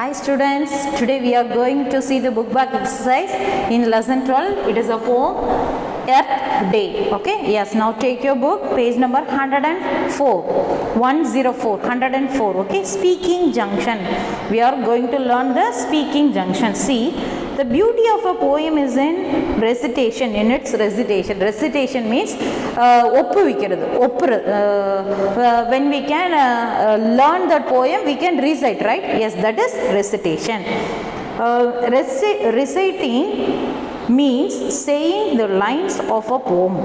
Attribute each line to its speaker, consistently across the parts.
Speaker 1: Hi students, today we are going to see the book back exercise in lesson 12. It is a poem Earth Day. Okay, yes, now take your book, page number 104, 104. Okay, speaking junction. We are going to learn the speaking junction. See, the beauty of a poem is in recitation, in its recitation. Recitation means when we can learn that poem, we can recite, right? Yes, that is recitation. Reciting means saying the lines of a poem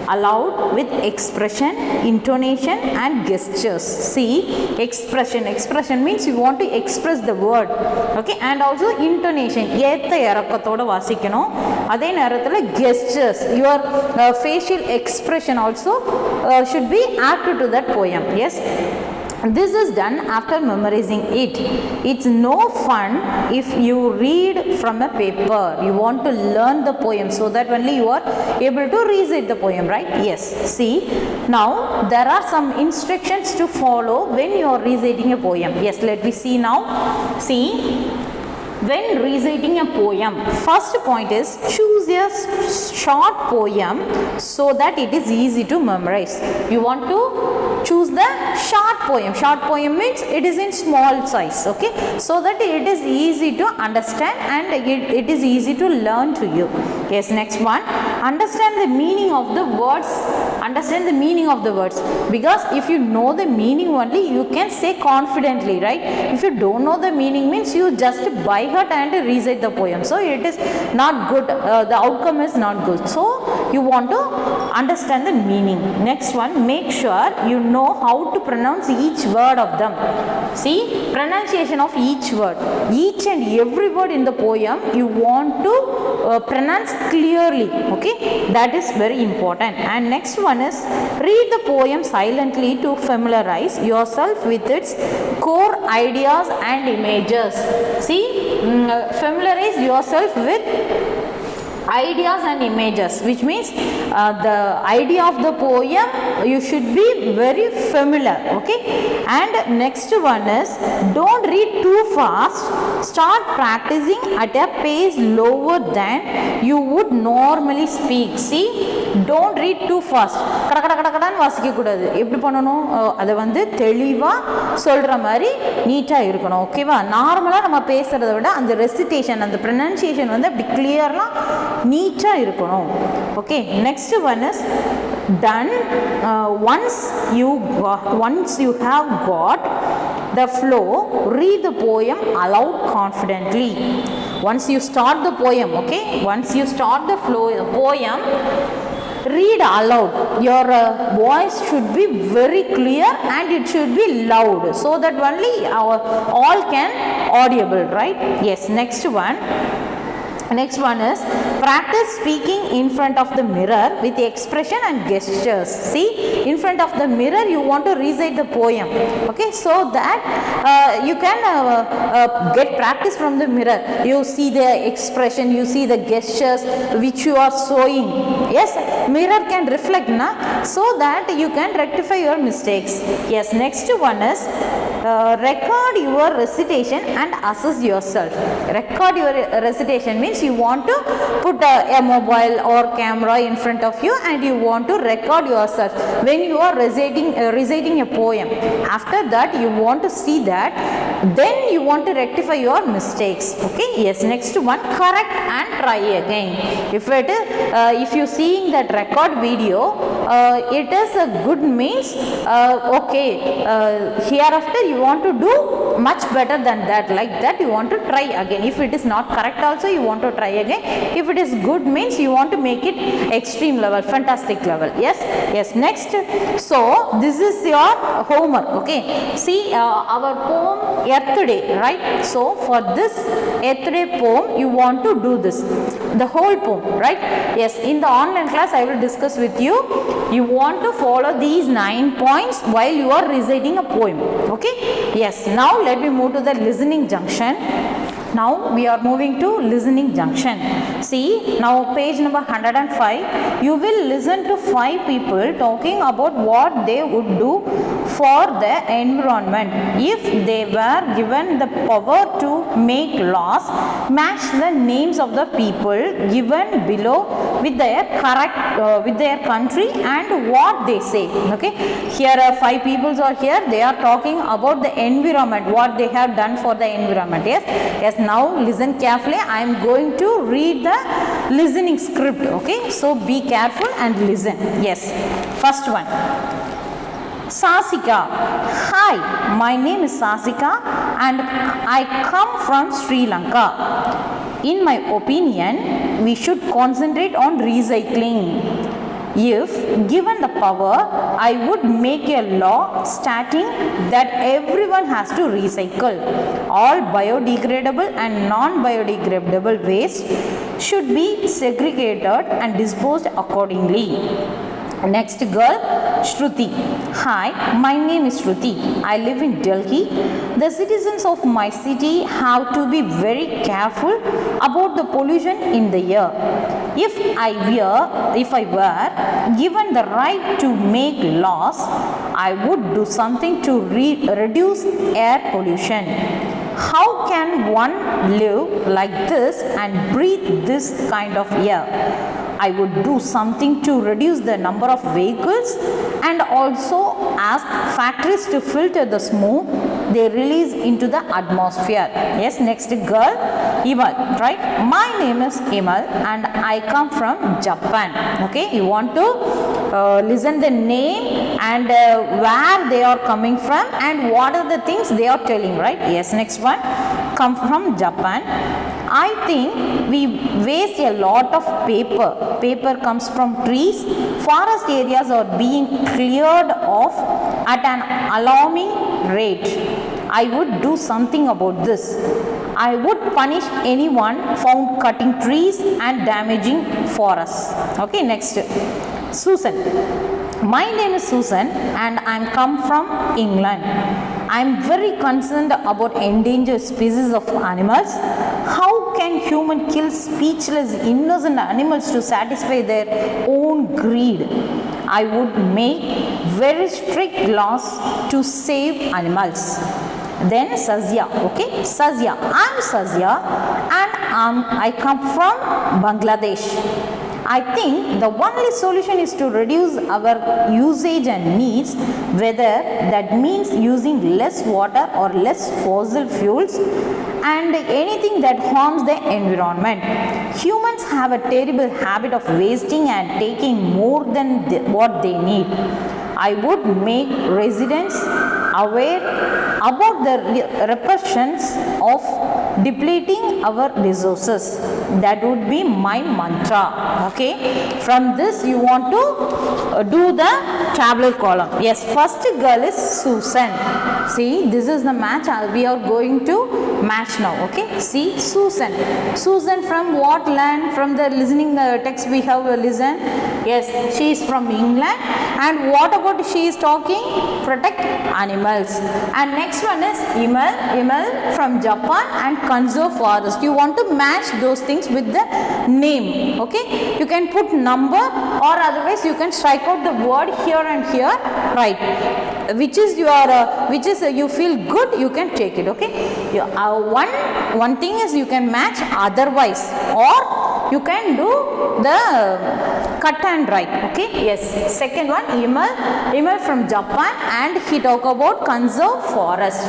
Speaker 1: aloud with expression, intonation and gestures. See, expression means you want to express the word, okay, and also intonation, ஏத்த இறக்கத்தோட வாசிக்கணும். அதே நேரத்தில் gestures, your facial expression also should be apt to that poem. Yes, this is done after memorizing it. It's no fun if you read from a paper. You want to learn the poem so that only you are able to recite the poem, right? Yes. See, now there are some instructions to follow when you are reciting a poem. Yes, let me see now. See, when reciting a poem, first point is choose a short poem so that it is easy to memorize. You want to choose the short poem. Short poem means it is in small size, okay, so that it is easy to understand and it is easy to learn to you. Yes, next one, understand the meaning of the words. Understand the meaning of the words, because if you know the meaning only, you can say confidently, right? If you don't know the meaning, means you just by heart and recite the poem, so it is not good. The outcome is not good. So you want to understand the meaning. Next one, make sure you know how to pronounce each word of them. See, pronunciation of each word, each and every word in the poem you want to pronounce clearly, okay, that is very important. And next one is read the poem silently to familiarize yourself with its core ideas and images. See, familiarize yourself with ideas and images, which means the idea of the poem you should be very familiar, okay. And next one is don't read too fast. Start practicing at a pace lower than you would normally speak. See, don't read too fast. கடகடகடன்னு வாசிக்க கூடாது. எப்படி பண்ணணும், அதை வந்து தெளிவாக சொல்கிற மாதிரி நீட்டாக இருக்கணும், ஓகேவா. நார்மலாக நம்ம பேசுகிறத விட அந்த ரெசிடேஷன், அந்த ப்ரொனன்சியேஷன் வந்து அப்படி கிளியர்லாம் நீட்டாக இருக்கணும், okay. Next one is done. Once you have got the flow, read the poem aloud confidently. Once you start the poem, okay, once you start the poem, read aloud. Your voice should be very clear and it should be loud, so that only all can audible, right? Yes, next one is practice speaking in front of the mirror with expression and gestures. See, in front of the mirror you want to recite the poem, okay, so that you can get practice from the mirror. You see the expression, you see the gestures which you are showing. Yes, mirror can reflect, so that you can rectify your mistakes. Yes, next one is record your recitation and assess yourself. Record your recitation means you want to put a mobile or camera in front of you and you want to record yourself when you are reciting a poem. After that you want to see that, then you want to rectify your mistakes, okay. Yes, next one, correct and try again. If you seeing that record video, it is a good means, okay, hereafter you want to do much better than that, like that you want to try again. If it is not correct also, you want to try again. If it is good means you want to make it extreme level, fantastic level. Yes, next, so this is your homework, okay. See, our poem Earth Day, right? So for this Earth Day poem you want to do this, the whole poem, right? Yes, in the online class I will discuss with you. You want to follow these 9 points while you are reciting a poem, okay. Yes, now let me move to the listening junction. Now we are moving to listening junction. See, now page number 105, you will listen to 5 people talking about what they would do for the environment. If they were given the power to make laws, match the names of the people given below with their correct with their country and what they say. Okay, here are 5 people are here. They are talking about the environment, what they have done for the environment. Yes. Now listen carefully. I am going to read the listening script. Okay, so be careful and listen. Yes, first one. Sasika. Hi, my name is Sasika and I come from Sri Lanka. In my opinion, we should concentrate on recycling. If given the power, I would make a law stating that everyone has to recycle. All biodegradable and non-biodegradable waste should be segregated and disposed accordingly. Next girl, Shruti. Hi, my name is Shruti. I live in Delhi. The citizens of my city have to be very careful about the pollution in the air. If I were given the right to make laws, I would do something to reduce air pollution. How can one live like this and breathe this kind of air? I would do something to reduce the number of vehicles and also ask factories to filter the smoke they release into the atmosphere. Yes, next girl, Imal, right? My name is Imal and I come from Japan. Okay, you want to listen the name and where they are coming from and what are the things they are telling, right? Yes, next one, come from Japan. I think we waste a lot of paper. Paper comes from trees. Forest areas are being cleared off at an alarming rate. I would do something about this. I would punish anyone found cutting trees and damaging forests. Okay, next, Susan. My name is Susan and I am come from England. I am very concerned about endangered species of animals. How can humans kill speechless, innocent animals to satisfy their own greed? I would make very strict laws to save animals. Then Sazia, okay, Sazia. I am Sazia and I come from Bangladesh. I think the only solution is to reduce our usage and needs, whether that means using less water or less fossil fuels and anything that harms the environment. Humans have a terrible habit of wasting and taking more than what they need. I would make residents aware about the repercussions of depleting our resources. That would be my mantra. Okay, from this you want to do the tabular column. Yes, first girl is Susan. See, this is the match we are going to match now. Okay, see, Susan. Susan from what land? From the listening text we have listened. Yes, she is from England. And what about she is talking? Protect animals. And next one is Imal from Japan and conserve forest. You want to match those things with the name. Okay, you can put number or otherwise you can strike out the word here and here. Right, which is your you feel good, you can take it. Okay, one thing is you can match otherwise, or you can do the cut and write. Okay, yes. Second one, Imal from Japan and he talk about conserve forest.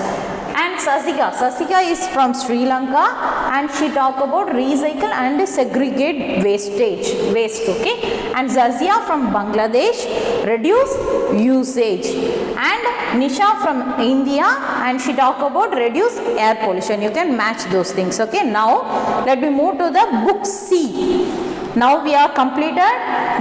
Speaker 1: And Sasika is from Sri Lanka and she talk about recycle and segregate waste. Okay, and Zazia from Bangladesh, reduce usage. And Nisha from India and she talk about reduce air pollution. You can match those things. Okay, now let me move to the book C. Now we have completed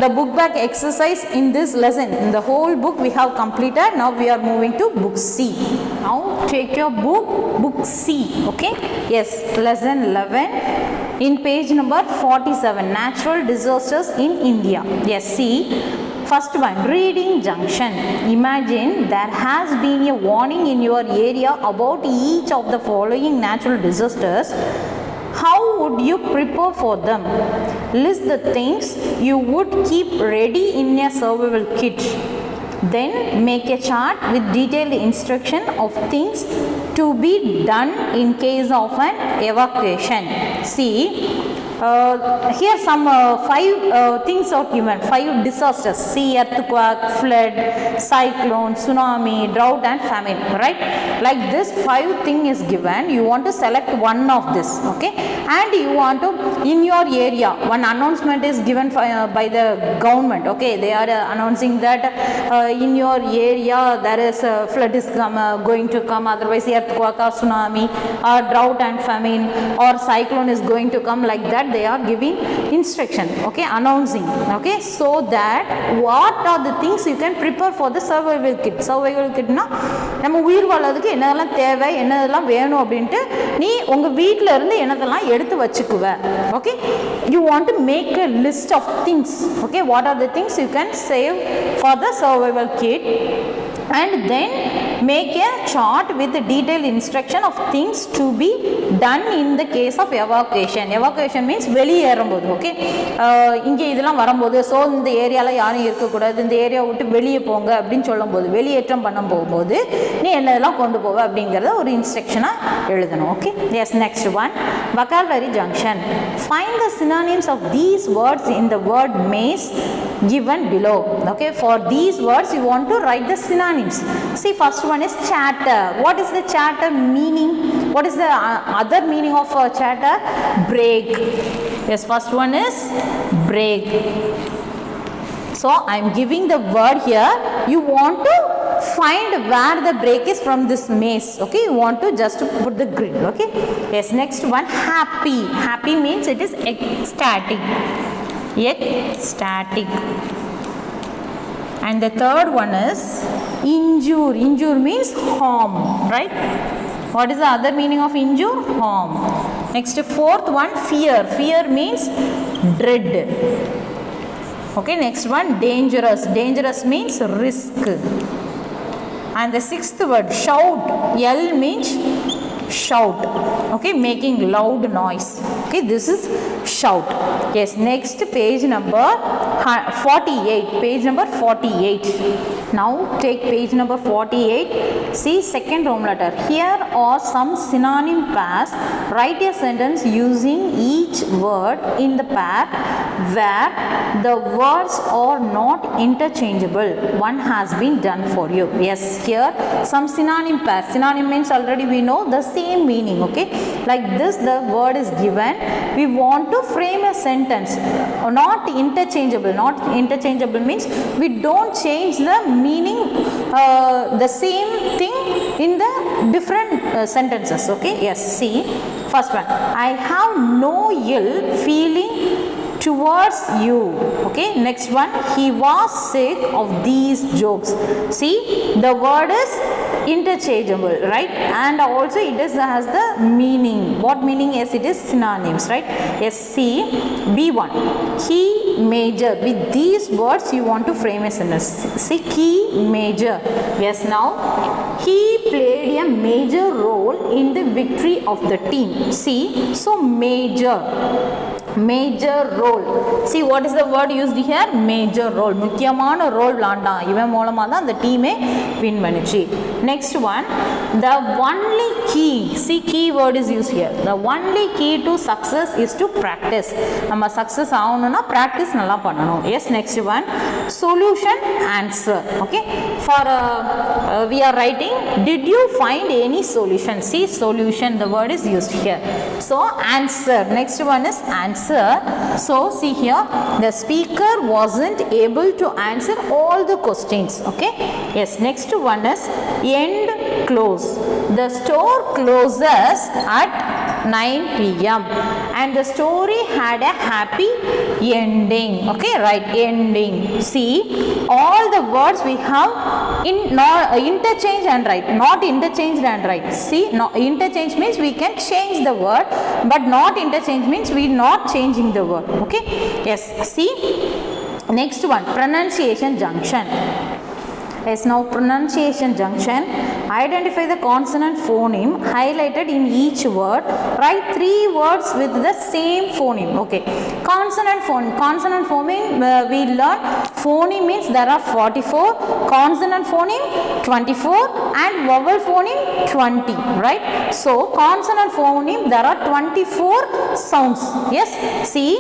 Speaker 1: the book back exercise in this lesson. In the whole book we have completed. Now we are moving to book C. Now take your book C. Okay. Yes, lesson 11 in page number 47. Natural disasters in India. Yes, see. First one, reading junction. Imagine there has been a warning in your area about each of the following natural disasters. How would you prepare for them? List the things you would keep ready in a survival kit. Then make a chart with detailed instruction of things to be done in case of an evacuation. See, here some 5 things are given, 5 disasters. See, earthquake, flood, cyclone, tsunami, drought and famine, right? Like this 5 thing is given. You want to select one of this, okay? And you want to, in your area, one announcement is given by the government, okay? They are announcing that in your area there is a flood is going to come, otherwise earthquake or tsunami or drought and famine or cyclone is going to come, like that they are giving instruction, okay, announcing, okay, so that what are the things you can prepare for the survival kit. Survival kit na நம்ம உயிர் வாழறதுக்கு என்னெல்லாம் தேவை, என்னெல்லாம் வேணும் அப்படின்ட்டு நீ உங்க வீட்ல இருந்து என்னதெல்லாம் எடுத்து வச்சுக்குவ, okay? You want to make a list of things, okay? What are the things you can save for the survival kit, and then make a chart with the detailed instruction of things to be done in the case of evacuation. Evacuation means வெளியேறும்போது, okay? இங்கே இதெல்லாம் வரும்போது, so இந்த ஏரியாவில் யாரும் இருக்கக்கூடாது, இந்த area விட்டு வெளியே போங்க அப்படின்னு சொல்லும்போது, வெளியேற்றம் பண்ண போகும்போது நீ என்னதெல்லாம் கொண்டு போவ அப்படிங்கிறத ஒரு இன்ஸ்ட்ரக்ஷனாக எழுதணும், okay? Yes, next one, vocabulary junction. Find the synonyms of these words in the word maze given below, okay? For these words you want to write the synonyms. See, first one is chatter. What is the chatter meaning? What is the other meaning of chatter? Break. Yes, first one is break. So I am giving the word here. You want to find where the break is from this maze, okay? You want to just put the grid, okay? Yes, next one, happy. Happy means it is ecstatic. Ecstatic. And the third one is injure. Injure means harm, right? What is the other meaning of injure? Harm. Next, fourth one, fear. Fear means dread. Okay, next one, dangerous. Dangerous means risk. And the sixth word, shout. L means shout, okay, making loud noise, okay, this is shout. Yes, next page number 48, page number 48. Now take page number 48. See, second Roman letter. Here are some synonym pairs. Write a sentence using each word in the pair where the words are not interchangeable. One has been done for you. Yes, here some synonym pairs. Synonym means already we know the same meaning, okay? Like this, the word is given. We want to frame a sentence. Not interchangeable. Not interchangeable means we don't change the meaning, the same thing in the different sentences, okay? Yes, see, first one, I have no ill feeling towards you, okay? Next one, he was sick of these jokes. See, the word is interchangeable, right? And also it is has the meaning. What meaning? Yes, it is synonyms, right? Yes, see, B1, key major. With these words you want to frame a sentence. See, key major. Yes, now he played a major role in the victory of the team. See, so major, major role. See, what is the word used here? Major role. முக்கியமான role விளையாண்டான், இவன் மூலமாக தான் அந்த டீமே win பண்ணிச்சு. Next one, the only key. See, key word is used here. The only key to success is to practice. நம்ம success ஆகணும்னா practice நல்லா பண்ணணும். Yes, next one, solution, answer. Okay, for we are writing, did you find any solution? See, solution, the word is used here. So answer. Next one is answer. So see here, the speaker wasn't able to answer all the questions, okay? Yes, next one is end, close. The store closes at 9 p.m. and the story had a happy ending, okay? Right, ending. See, all the words we have in interchange and right, not interchanged and right. See, no, interchange means we can change the word, but not interchange means we not changing the word, okay? Yes, see, next one, pronunciation junction. Yes, now pronunciation junction. Identify the consonant phoneme highlighted in each word. Write 3 words with the same phoneme. Okay. Consonant phoneme. Consonant phoneme we learn. Phoneme means there are 44. Consonant phoneme 24 and vowel phoneme 20. Right. So consonant phoneme there are 24 sounds. Yes. See,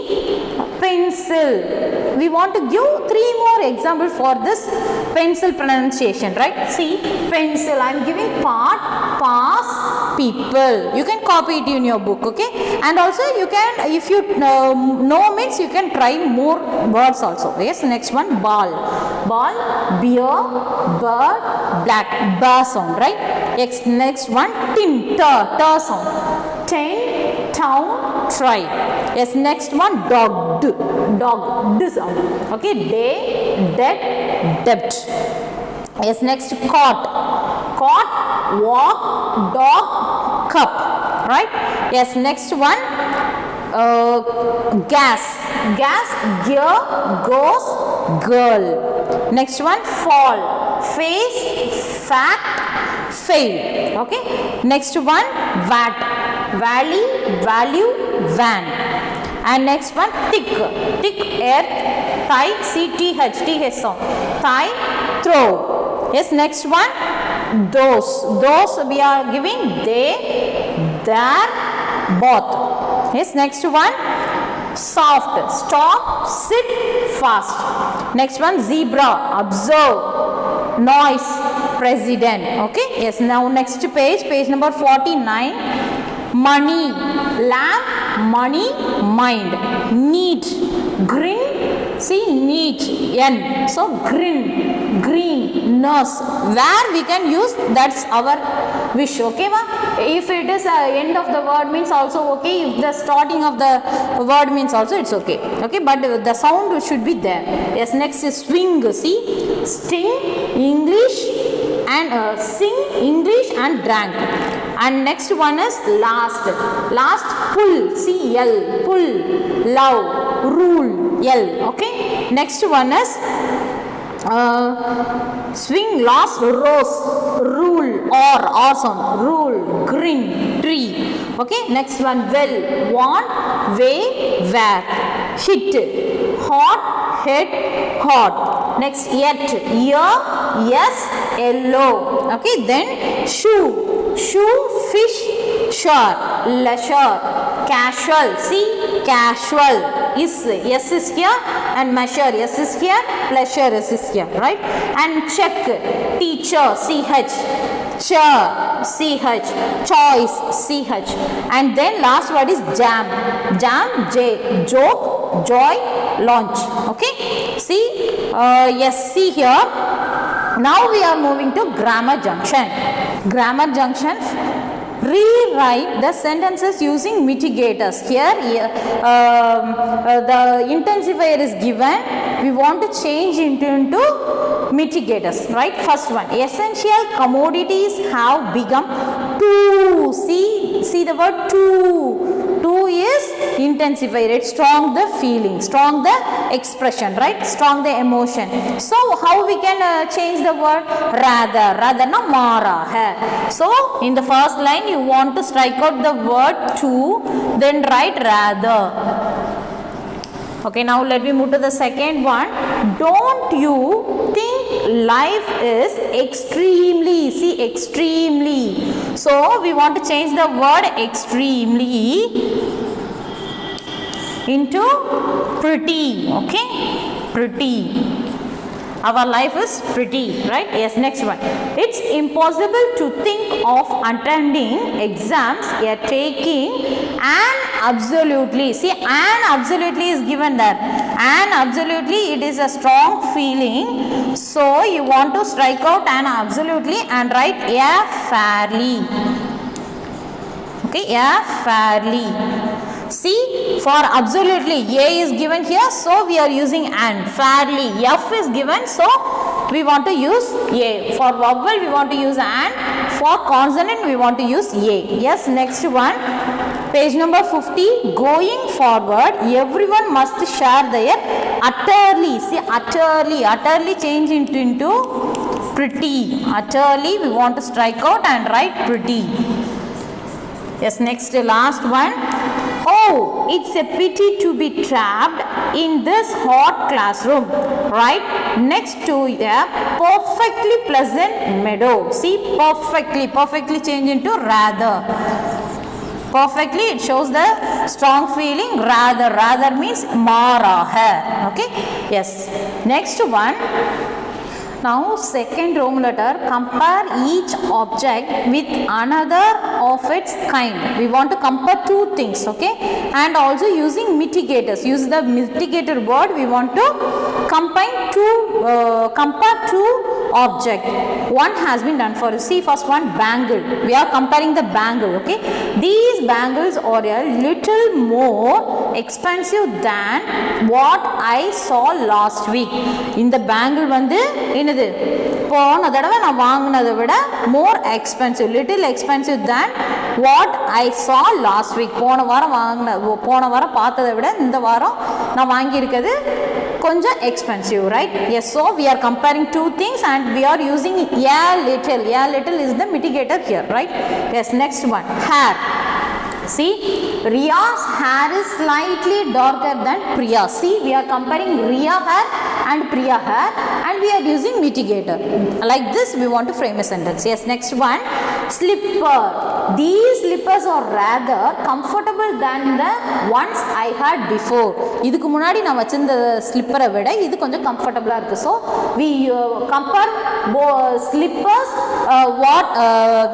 Speaker 1: pencil. We want to give 3 more examples for this pencil pronunciation, right? See, pencil. I am giving part, pass, people. You can copy it in your book, okay? And also you can, if you know means you can try more words also. Yes, next one, ball. Ball, beer, bird, black, ba sound, right? Next one, tin, ta sound. Ten, town, try. Yes, next one, dog, dog, sound. Okay, day, dead, debt. Yes, next, caught, walk, dog, cup. Right? Yes, next one, gas, gear, ghost, girl. Next one, fall, face, fact, fail. Okay. Next one, vat, valley, value, van. And next one, tick, earth, thigh, th sound, thigh, throw. Yes, next one, those we are giving they, their, both. Yes, next one, soft, stop, sit, fast. Next one, zebra, observe, noise, president. Okay. Yes, now next page number 49. Money, lamp, money, mind. Neat, grin, see, neat, n. So grin, green, nurse. Where we can use, that's our wish. Okay, ma? If it is end of the word means also okay. If the starting of the word means also it's okay. Okay, but the sound should be there. Yes, next is swing. See, sting, English, and sing, English, and drank. And next one is last, pull, see, L, pull, love, rule, L. Okay. Next one is swing, last, rose, rule, or sound, rule, green, tree. Okay. Next one, well, want, way, where, hit, hot, head, hot. Next, yet, year, yes, yellow. Okay. Then shoe, fish, shore, leisure, casual, see, casual, is, yes is here, and measure, yes is here, leisure is here, right? And check, teacher, ch, chair, ch, choice, ch. And then last word is jam, j, joke, joy, launch. Okay. See, yes, see here. Now we are moving to grammar junction. Grammar junction. Rewrite the sentences using mitigators. Here, the intensifier is given. We want to change into mitigators. Right? First one. Essential commodities have become two. See the word two. Two is intensifier. It strong the feeling, strong the expression, right? Strong the emotion. So how we can change the word? Rather na mara hai. So in the first line you want to strike out the word to, then write rather. Okay, now let me move to the second one. Don't you think life is extremely, see, extremely. So we want to change the word extremely into pretty. Okay, pretty. Our life is pretty, right? Yes, next one. It's impossible to think of attending exams you're taking an absolutely. See, an absolutely is given there. An absolutely, it is a strong feeling. So, you want to strike out an absolutely and write a fairly. Okay, a fairly. See, for absolutely, A is given here, so we are using an. Fairly, F is given, so we want to use A. For vowel, we want to use an. For consonant, we want to use A. Yes, next one. Page number 50. Going forward, everyone must share their utterly. See, utterly change into pretty. Utterly we want to strike out and write pretty. Yes, next last one. Oh, it's a pity to be trapped in this hot classroom, right next to a perfectly pleasant meadow. See, perfectly change into rather. Perfectly, it shows the strong feeling. Rather means maraha. Okay, yes. Next one. Now second Roman letter, compare each object with another of its kind. We want to compare two things, okay, and also using mitigators. Use the mitigator word. We want to compare two object. One has been done for you. See, first one, bangle. We are comparing the bangle, okay. These bangles are a little more expensive than what I saw last week. In the bangle வந்து என்னது போன தடவை நான் வாங்கினதை விட more expensive, little expensive than what I saw last week. போன வாரம் பார்த்ததை விட இந்த வாரம் நான் வாங்கியிருக்கிறது கொஞ்சம் expensive, right? Yes, so we are comparing two things and we are using a little is the mitigator here, right? Yes, next one, hair. See, Riya's hair is slightly darker than Priya. See, we are comparing Riya hair and Priya hair and we are using mitigator. Like this we want to frame a sentence. Yes, next one, slipper. These slippers are rather comfortable than the ones I had before. இதுக்கு முன்னாடி நான் வச்சிருந்த ஸ்லிப்பரை விட இது கொஞ்சம் கம்ஃபர்டபுளாக இருக்குது. So we compare slippers what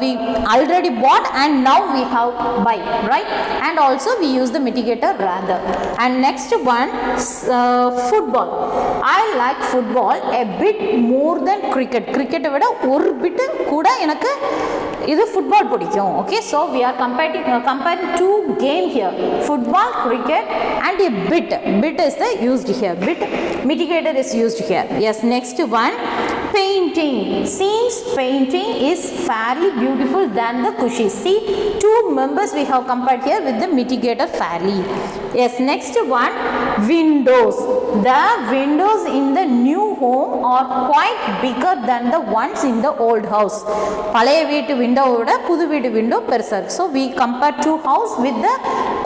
Speaker 1: we already bought and now we have buy, right? And also we use the mitigator rather. And next one, football. I like football a bit more than cricket. Cricket விட ஒரு bit கூட எனக்கு இது football பிடிக்கும். Okay, so we are comparing two game here, football, cricket, and a bit. Bit is the used here. Bit mitigator is used here. Yes, next one, painting. Seems painting is fairly beautiful than the cushy. See, two members we have compared here with the mitigator fairly. Yes, next one, windows. The windows in the new home are quite bigger than the ones in the old house. பழைய வீட்டு விண்டோவோட புது வீட்டு window பெருசா இருக்கு. So we compare two house with the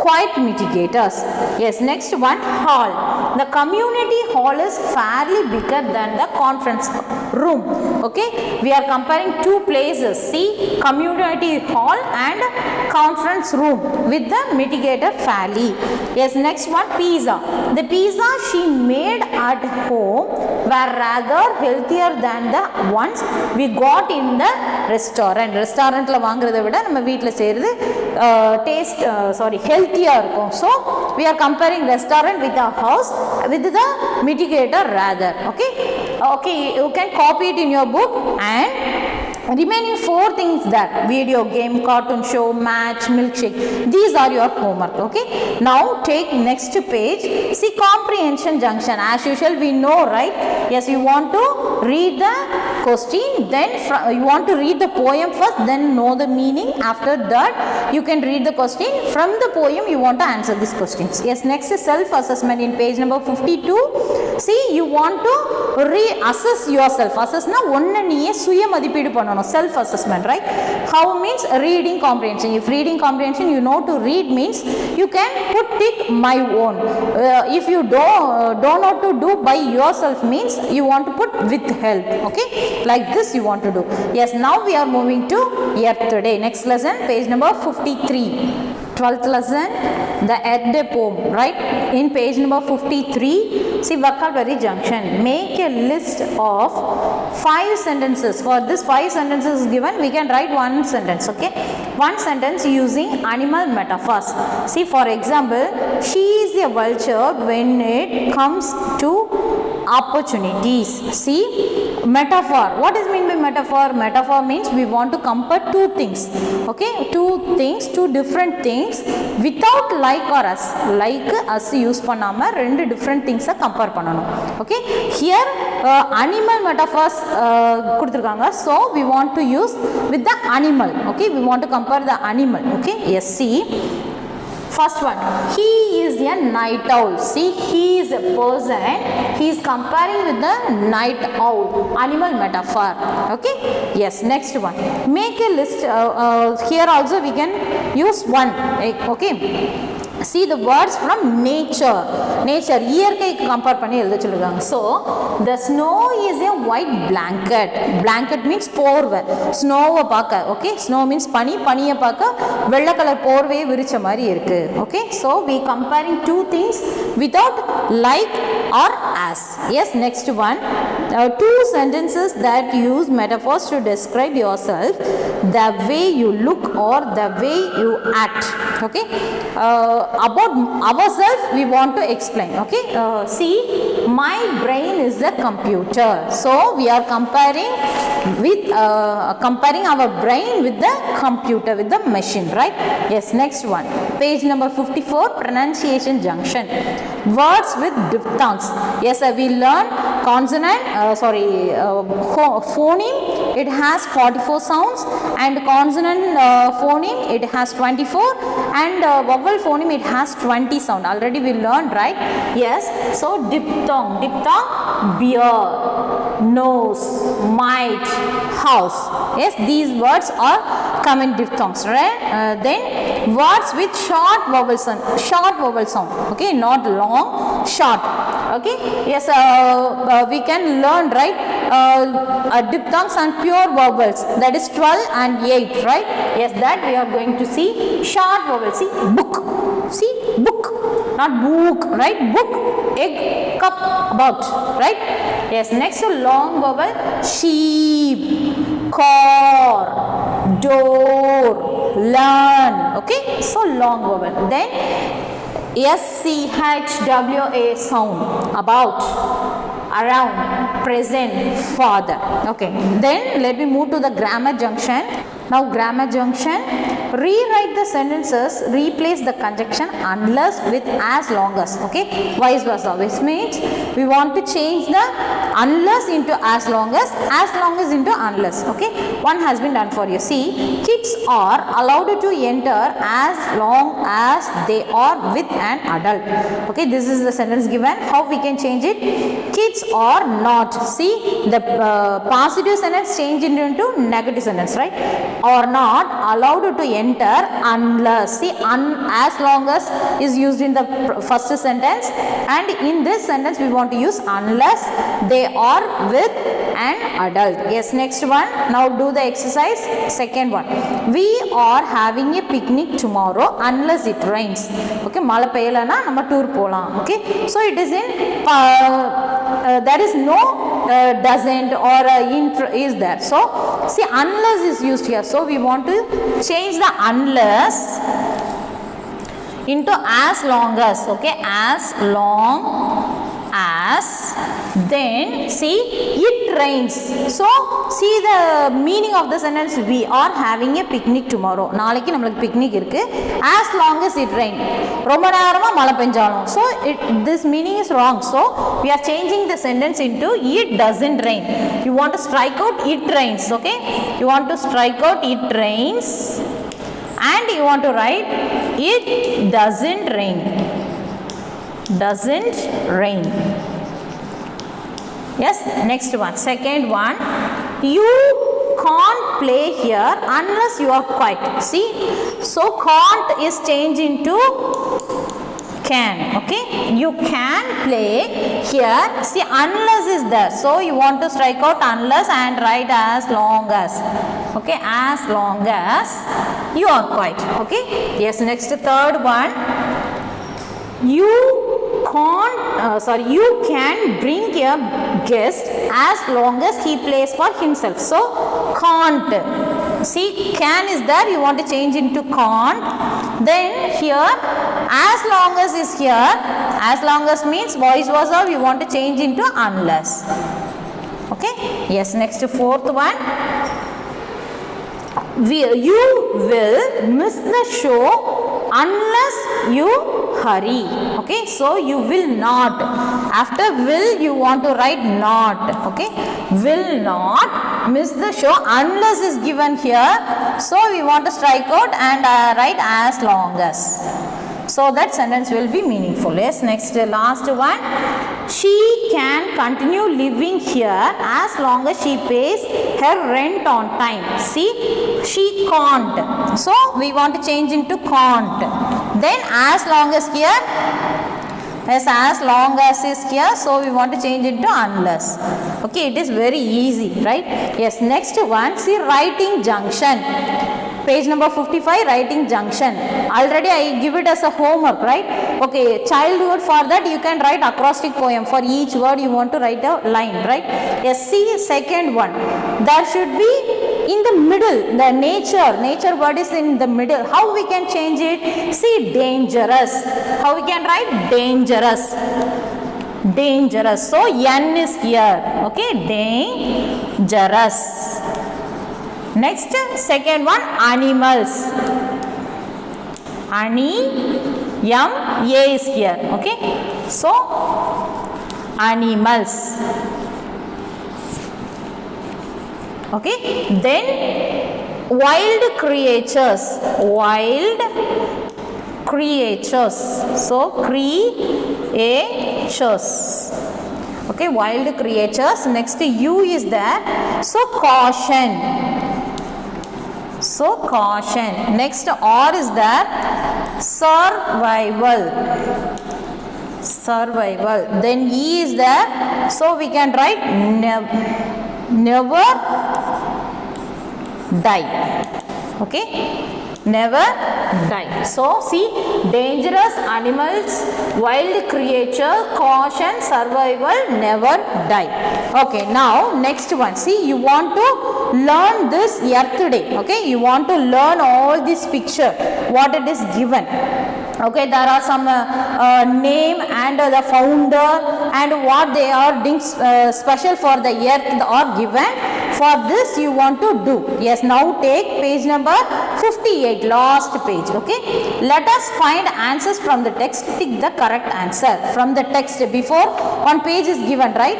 Speaker 1: quite mitigators. Yes, next one, hall. The community hall is fairly bigger than the conference room. Okay, we are comparing two places. See, community hall and conference room with the mitigator fairly. Yes, next one, pizza. The pizza she made at home were rather healthier than the ones we got in the restaurant. Restaurantல வாங்குறதை விட நம்ம வீட்ல செய்யறது healthier இருக்கும். So we are comparing restaurant with our house with the mitigator rather. Okay, you can copy it in your book. And remaining four things there, video game, cartoon show, match, milkshake, these are your homework. Okay, now take next page. See, comprehension junction. As usual we know, right? Yes, you want to read the question, then you want to read the poem first, then know the meaning. After that you can read the question. From the poem you want to answer these questions. Yes, next is self assessment in page number 52. See, you want to reassess yourself. Assess na onna niye suya madippeedu pananum. Self assessment, right? How means reading comprehension. If reading comprehension you know to read means you can put tick my own. If you don't know to do by yourself means you want to put with help. Okay, like this you want to do. Yes, now we are moving to earth day. Next lesson, page number 53. 12th lesson, the earth day poem, right? In page number 53, see, vocabulary junction. Make a list of 5 sentences. For this 5 sentences given, we can write one sentence. Okay, one sentence using animal metaphors. See, for example, she is a vulture when it comes to opportunities. See, metaphor. What is mean by metaphor? Metaphor means we want to compare two things. Okay, two different things without like or as. Like as use பண்ணாம ரெண்டு different things compare பண்ணனும். Okay, here animal metaphors கொடுத்திருக்காங்க. So we want to use with the animal. Okay, we want to compare the animal. Okay, yes, see, First one, he is a night owl. See, he is a person. He is comparing with the night owl, animal metaphor. Okay. Yes. Next one, make a list. Here also we can use one. Okay. See the words from nature. Nature, இயற்கை compare பண்ணி எழுத சொல்லுவாங்க. So the snow is a white blanket. Blanket means போர்வை. ஸ்னோவை பார்க்க, okay, snow means பனி, பனியை பார்க்க வெள்ளை colour போர்வையை விரிச்ச மாதிரி இருக்கு. Okay, so we comparing two things without like or as. Yes, next one, two sentences that use metaphors to describe yourself, the way you look or the way you act. Okay, about ourselves we want to explain. Okay, see, my brain is a computer. So we are comparing with comparing our brain with the computer, with the machine, right? Yes, next one, page number 54, pronunciation junction, words with diphthongs. Yes, we learn consonant, phoneme, it has 44 sounds, and consonant phoneme it has 24, and vowel phoneme it has 20 sound. Already we learned, right? Yes. So diphthong, beer, nose, might, house. Yes, these words are common diphthongs, right? Then words with short vowel sound. Okay, not long, short. Okay. Yes, we can learn, right? Diphthongs and pure vowels, that is 12 and 8, right? Yes, that we are going to see. Short vowels, see, book, see, book, not book, right? Book, egg, cup, about, right? Yes, next to long vowel, sheep, car, door, learn. Okay, so long vowel. Then SCHWA sound, about, around, present, father. Okay, then let me move to the grammar junction. Now grammar junction, rewrite the sentences, replace the conjunction unless with as long as. Okay, vice versa, which means we want to change the unless into as long as into unless. Okay, one has been done for you. See, kids are allowed to enter as long as they are with an adult. Okay, this is the sentence given. How we can change it? Kids are not. See, the positive sentence changed into negative sentence, right? Are not allowed to enter unless. See, as long as is used in the first sentence, and in this sentence we want to use unless they are with an adult. Yes, next one. Now do the exercise. Second one, we are having a picnic tomorrow unless it rains. Okay, mala peyalana nama tour polam. Okay, so it is in there is no doesn't or is there. So see, unless is used here, so we want to change the unless into as long as. Okay, as long as. Then see, it rains. So see the meaning of the sentence, we are having a picnic tomorrow. நாளைக்கு நமக்கு picnic இருக்கு. As long as it rain, ரொம்ப நேரமா மழை பெஞ்சாலும். So this meaning is wrong. So we are changing the sentence into it doesn't rain. You want to strike out it rains. Okay, you want to strike out it rains, and you want to write it doesn't rain. Doesn't rain. Yes, next one, second one, you can't play here unless you are quiet. See, so can't is changed into can. Okay, you can play here. See, unless is there, so you want to strike out unless and write as long as. Okay, as long as you are quiet. Okay, yes, next third one, you can bring a guest as long as he plays for himself. So can't. See, can is there, you want to change into can't. Then here as long as is here. As long as means vice versa, we want to change into unless. Okay, yes, next fourth one, you will miss the show unless you hurry. Okay, so you will not. After will you want to write not. Okay, will not miss the show unless is given here, so we want to strike out and write as long as. So that sentence will be meaningful. Yes, next last one. She can continue living here as long as she pays her rent on time. See, she can't. So we want to change into can't. Then as long as here, yes, as long as is here, so we want to change it to unless. Okay, it is very easy, right? Yes, next one, see writing junction. Page number 55, writing junction. Already I give it as a homework, right? Okay, childhood, for that you can write acrostic poem. For each word you want to write a line, right? Yes, see second one. There should be in the middle, the nature word is in the middle. How we can change it? See dangerous. How we can write dangerous? Dangerous. So N is here. Okay, dangerous. Next, second one, animals. A is here. Okay, so animals. Okay, then wild creatures. Wild creatures. So creatures. Okay, wild creatures. Next U is there. So caution. So caution. Next R is there. Survival. Survival. Then E is there. So we can write never die. Okay. Never die. So see, dangerous, animals, wild creature, caution, survival, never die. Okay, now next one. See, you want to learn this earth day. Okay, you want to learn all this picture, what it is given. Okay, there are some name and the founder and what they are doing special for the earth are given. For this you want to do. Yes, now take page number 58, last page. Okay, let us find answers from the text. Tick the correct answer from the text. Before one page is given, right?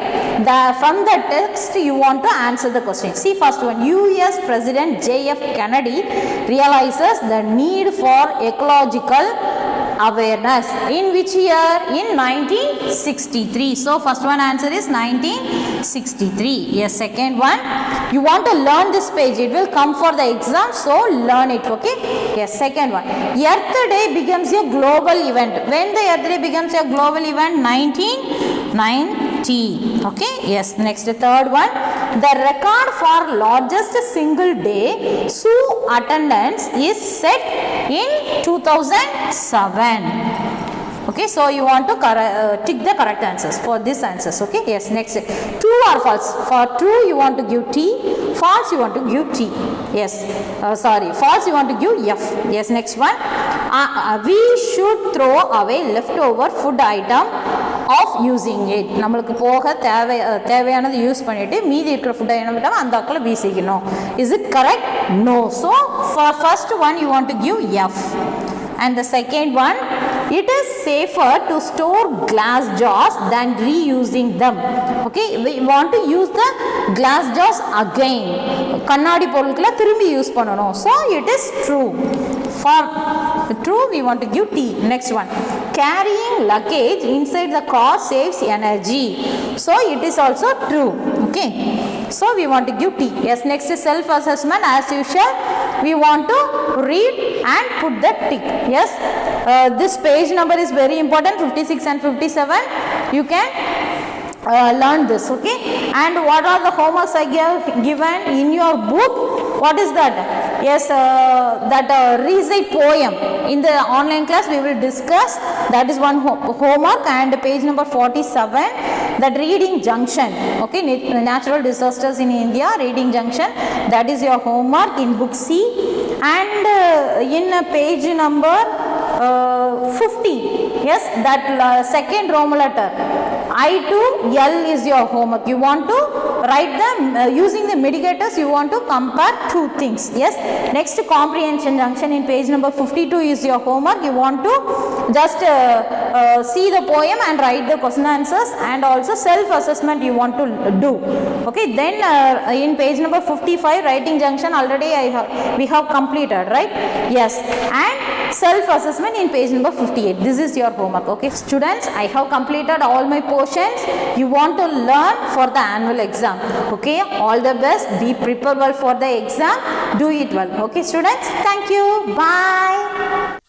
Speaker 1: From the text you want to answer the question. See, first one, US President J.F. Kennedy realizes the need for ecological awareness. In which year? In 1963. So first one answer is 1963. Yes, second one, you want to learn this page. It will come for the exam, so learn it. Okay. Yes, second one, Earth Day becomes a global event. When the Earth Day becomes a global event? 1990. Okay. Yes, next third one, the record for largest single day zoo attendance is set in 2007. Okay, so you want to tick the correct answers for these answers. Okay, yes, next, true or false. For true you want to give T, false you want to give T. Yes, false you want to give F. Yes, next one, we should throw away leftover food item of using it. நம்மளுக்கு போக தேவையானது use பண்ணிட்டு மீதி இருக்கிற food item அந்த அக்கல வீசிக்கணும். Is it correct? No. So for first one you want to give F. And the second one, it is safer to store glass jars than reusing them. Okay, we want to use the glass jars again. கண்ணாடி பொருட்களை திரும்பி use பண்ணணும். So it is true. For true we want to give T. Next one, carrying luggage inside the car saves energy. So it is also true. Okay, so we want to give T. Yes, next is self assessment. As usual we want to read and put the tick. Yes, this page number is very important, 56 and 57. You can learn this. Okay, and what are the homeworks I given in your book? What is that? Yes, that recite poem. In the online class we will discuss. That is one homework. And page number 47, that reading junction. Okay, natural disasters in India, reading junction. That is your homework in book C. And in page number 50, yes, that second Roman letter I to L is your homework. You want to write them using the mitigators. You want to compare two things. Yes, next comprehension junction in page number 52 is your homework. You want to just see the poem and write the question answers, and also self assessment you want to do. Okay, then in page number 55, writing junction already we have completed, right? Yes, and self-assessment in page number 58. This is your homework. Okay, students, I have completed all my portions. You want to learn for the annual exam. Okay, all the best. Be prepared well for the exam. Do it well. Okay, students. Thank you. Bye.